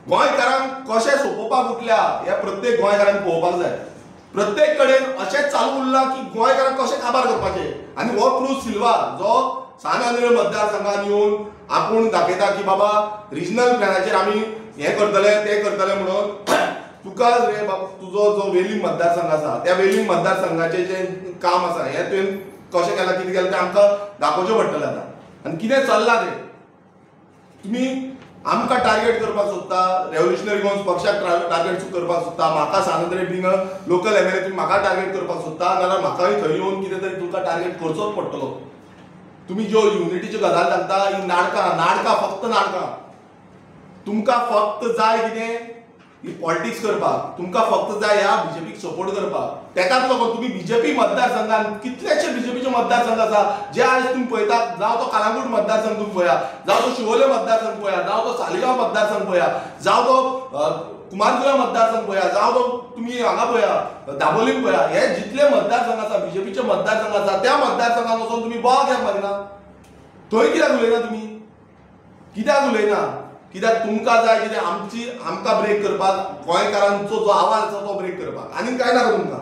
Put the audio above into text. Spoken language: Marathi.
गोंयकारांक कशें सोंपोवपाक उठल्या हे प्रत्येक गोंयकारांक पळोवपाक जाय. प्रत्येक कडेन अशेंच चालू उरलां की गोंयकारांक कशें काबार करपाचें आनी हो क्रूज सिल्वा जो सान आंद्रे मतदारसंघात येवन आपूण दाखयता की बाबा रिजनल प्लॅनाचेर आमी हें करतले तें करतले म्हणून तुका रे बाबा तुजो जो वेलिंग मतदारसंघ आसा त्या वेलिंग मतदारसंघाचें जें काम आसा हें तुवें कशें केलां कितें केलां तें आमकां दाखोवचें पडटलें आतां. आनी कितें चल्लां तें तुमी आमकां टार्गेट करपाक सोदता, रेव्होल्युशनरी गोवन्स पक्षाक टार्गेट करपाक सोदता, म्हाका San Andre being local MLA तुमी म्हाका टार्गेट करपाक सोदता, नाल्यार म्हाकाय थंय येवन कितें तरी तुमकां टार्गेट करचोच पडटलो. तुमी ज्यो युनिटीच्यो गजाली सांगता ही नाटकां फक्त नाटकां. तुमकां फक्त जाय कितें ही पॉलिटिक्स करपाक, तुमकां फक्त जाय ह्या बीजेपीक सपोर्ट करपाक. तेकाच लागून तुमी बीजेपी मतदारसंघात कितलेशे बीजेपीचे मतदारसंघ आसा जे आयज तुमी पळयतात, जावं तो कालांगूट मतदारसंघ तुमी पळया, जावं तो शिवोले मतदारसंघ पळया, जावं तो सालिगांव मतदारसंघ पळया, जावं तो कुमारजुव्यां मतदारसंघ पळया, जावं तो तुमी हांगा पळया दाबोलीम पळया, हे जितले मतदारसंघ आसा बीजेपीचे मतदारसंघ आसा त्या मतदारसंघात वचून तुमी बोवाळ कित्याक मारिना? थंय कित्याक उलयना तुमी? कित्याक उलयना? कित्याक तुमकां जाय कितें आमकां ब्रेक करपाक, गोंयकारांचो जो आवाज आसा तो ब्रेक करपाक, आनी कांय नाका तुमकां.